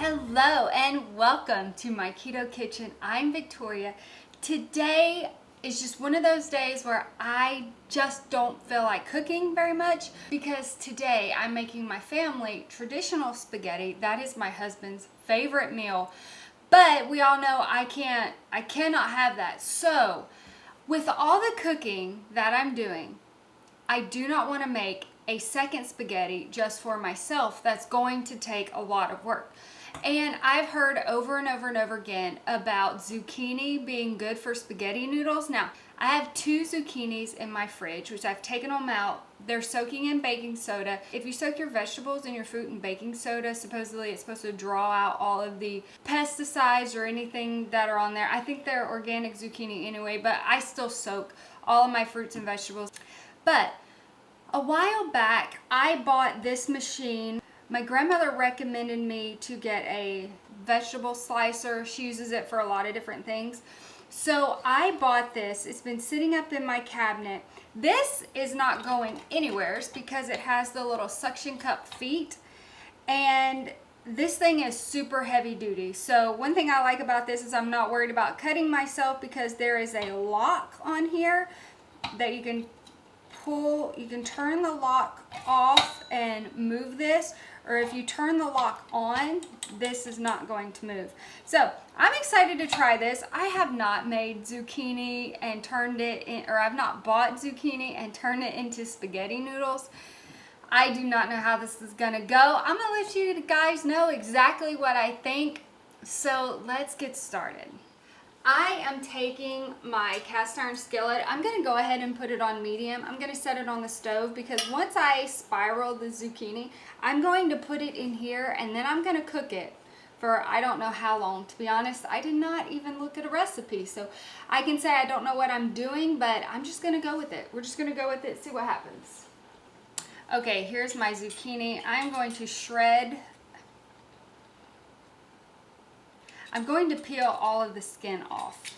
Hello and welcome to my Keto Kitchen. I'm Victoria. Today is just one of those days where I just don't feel like cooking very much because today I'm making my family traditional spaghetti. That is my husband's favorite meal. But we all know I cannot have that. So with all the cooking that I'm doing, I do not want to make a second spaghetti just for myself. That's going to take a lot of work. And I've heard over and over and over again about zucchini being good for spaghetti noodles. Now, I have 2 zucchinis in my fridge, which I've taken them out. They're soaking in baking soda. If you soak your vegetables and your fruit in baking soda, supposedly it's supposed to draw out all of the pesticides or anything that are on there. I think they're organic zucchini anyway, but I still soak all of my fruits and vegetables. But a while back, I bought this machine. My grandmother recommended me to get a vegetable slicer. She uses it for a lot of different things. So I bought this. It's been sitting up in my cabinet. This is not going anywhere because it has the little suction cup feet. And this thing is super heavy duty. So one thing I like about this is I'm not worried about cutting myself because there is a lock on here that you can pull. You can turn the lock off and move this, or if you turn the lock on, this is not going to move. So I'm excited to try this. I have not made zucchini and turned it in, or I've not bought zucchini and turned it into spaghetti noodles. I do not know how this is gonna go. I'm gonna let you guys know exactly what I think. So let's get started. I am taking my cast iron skillet. I'm going to go ahead and put it on medium. I'm going to set it on the stove because once I spiral the zucchini, I'm going to put it in here and then I'm going to cook it for I don't know how long. To be honest, I did not even look at a recipe. So I can say I don't know what I'm doing, but I'm just going to go with it. We're just going to go with it, see what happens. Okay, here's my zucchini. I'm going to shred. I'm going to peel all of the skin off.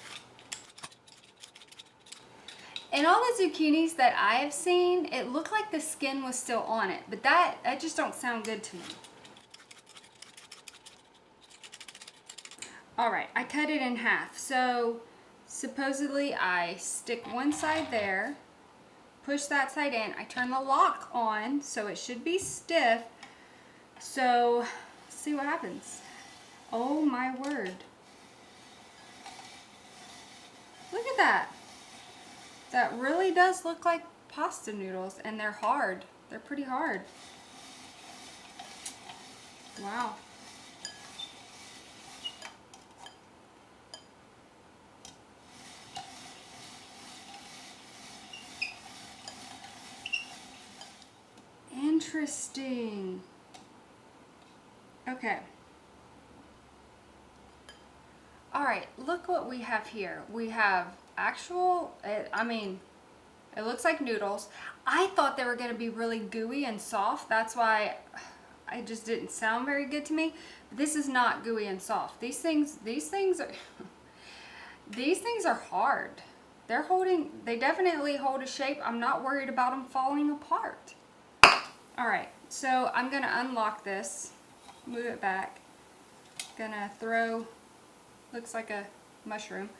In all the zucchinis that I have seen, it looked like the skin was still on it, but that just don't sound good to me. All right, I cut it in half. So supposedly I stick one side there, push that side in, I turn the lock on, so it should be stiff. So let's see what happens. Oh my word. Look at that. That really does look like pasta noodles, and they're hard. They're pretty hard. Wow. Interesting. Okay. All right, look what we have here. We have actual, it looks like noodles. I thought they were gonna be really gooey and soft. That's why it just didn't sound very good to me. But this is not gooey and soft. These things are, these things are hard. They definitely hold a shape. I'm not worried about them falling apart. All right, so I'm gonna unlock this, move it back. Gonna throw, looks like a mushroom.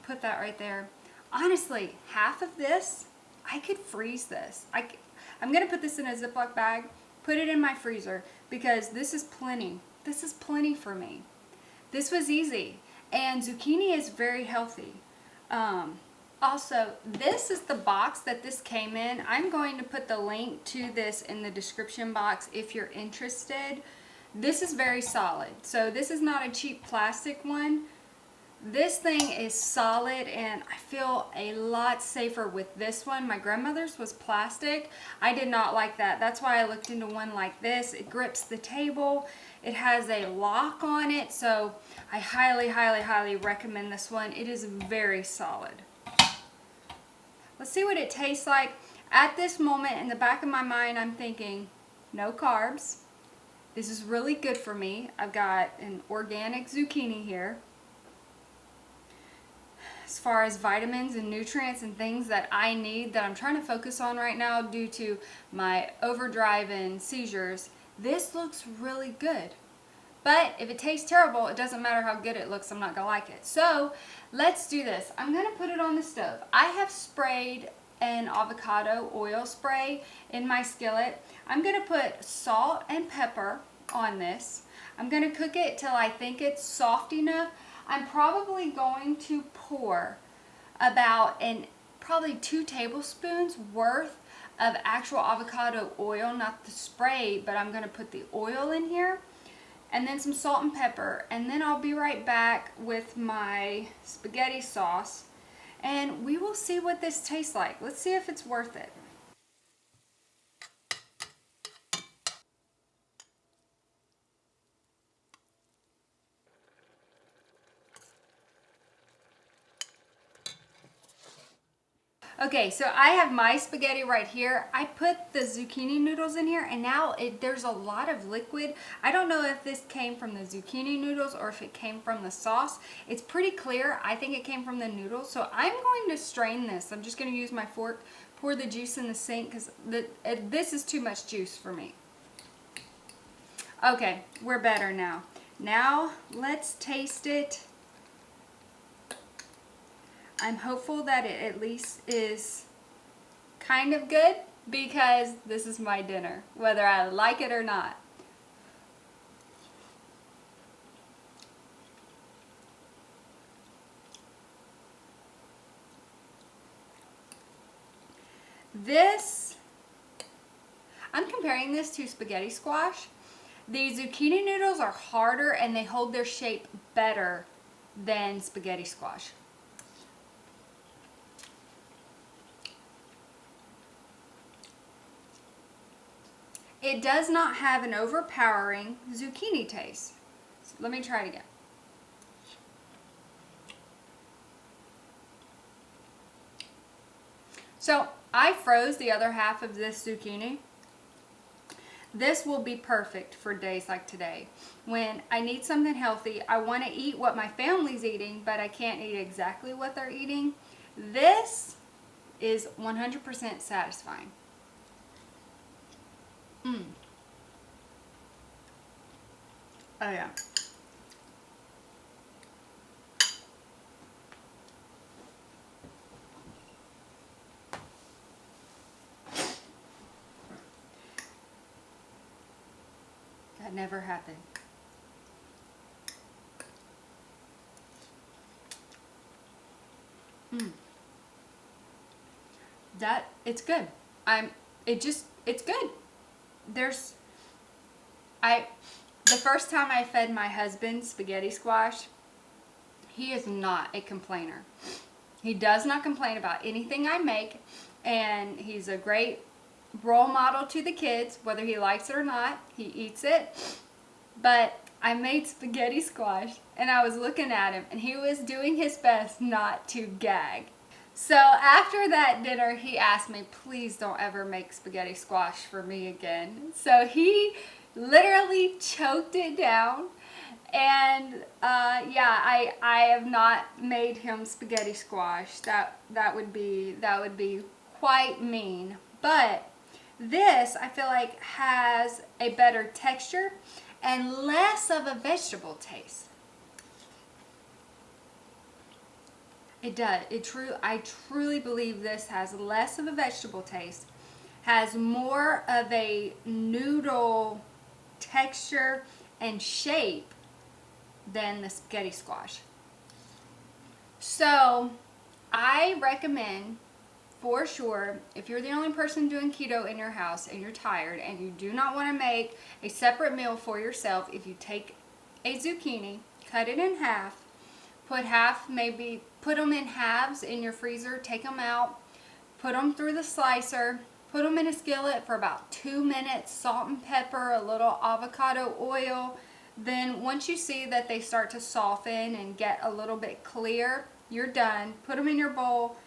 Put that right there. Honestly, half of this, I could freeze this. I'm gonna put this in a Ziploc bag, put it in my freezer because this is plenty. This is plenty for me. This was easy, and zucchini is very healthy. Also, this is the box that this came in. I'm going to put the link to this in the description box if you're interested. This is very solid. So this is not a cheap plastic one. This thing is solid and I feel a lot safer with this one. My grandmother's was plastic. I did not like that. That's why I looked into one like this. It grips the table. It has a lock on it. So I highly, highly, highly recommend this one. It is very solid. Let's see what it tastes like. At this moment in the back of my mind, I'm thinking no carbs. This is really good for me. I've got an organic zucchini here. As far as vitamins and nutrients and things that I need that I'm trying to focus on right now due to my overdrive and seizures, this looks really good. But if it tastes terrible, it doesn't matter how good it looks, I'm not gonna like it. So let's do this. I'm gonna put it on the stove. I have sprayed an avocado oil spray in my skillet. I'm gonna put salt and pepper on this. I'm gonna cook it till I think it's soft enough. I'm probably going to pour about probably 2 tablespoons worth of actual avocado oil, not the spray, but I'm gonna put the oil in here, and then some salt and pepper, and then I'll be right back with my spaghetti sauce, and we will see what this tastes like. Let's see if it's worth it. Okay, so I have my spaghetti right here. I put the zucchini noodles in here, and now there's a lot of liquid. I don't know if this came from the zucchini noodles or if it came from the sauce. It's pretty clear. I think it came from the noodles. So I'm going to strain this. I'm just going to use my fork, pour the juice in the sink, because this is too much juice for me. Okay, we're better now. Now let's taste it. I'm hopeful that it at least is kind of good, because this is my dinner, whether I like it or not. I'm comparing this to spaghetti squash. The zucchini noodles are harder and they hold their shape better than spaghetti squash. It does not have an overpowering zucchini taste. So let me try it again. So I froze the other half of this zucchini. This will be perfect for days like today. When I need something healthy, I want to eat what my family's eating, but I can't eat exactly what they're eating. This is 100% satisfying. Oh yeah. That never happened. It's good. It's good. The first time I fed my husband spaghetti squash, he is not a complainer. He does not complain about anything I make, and he's a great role model to the kids, whether he likes it or not. He eats it. But I made spaghetti squash, and I was looking at him, and he was doing his best not to gag. So after that dinner, he asked me, please don't ever make spaghetti squash for me again. So he literally choked it down. And yeah, I have not made him spaghetti squash. That would be quite mean. But this, I feel like, has a better texture and less of a vegetable taste. It does. I truly believe this has less of a vegetable taste, has more of a noodle texture and shape than the spaghetti squash. So I recommend, for sure, if you're the only person doing keto in your house and you're tired and you do not want to make a separate meal for yourself, if you take a zucchini, cut it in half, put them in halves in your freezer, take them out, put them through the slicer, put them in a skillet for about 2 minutes, salt and pepper, a little avocado oil. Then once you see that they start to soften and get a little bit clear, you're done. Put them in your bowl.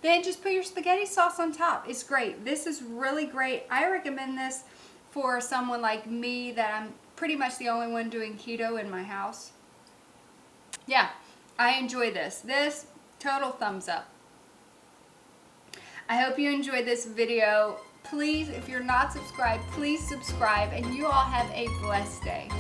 Then just put your spaghetti sauce on top. It's great. This is really great. I recommend this for someone like me, that I'm pretty much the only one doing keto in my house. Yeah, I enjoy this. This, total thumbs up. I hope you enjoyed this video. Please, if you're not subscribed, please subscribe, and you all have a blessed day.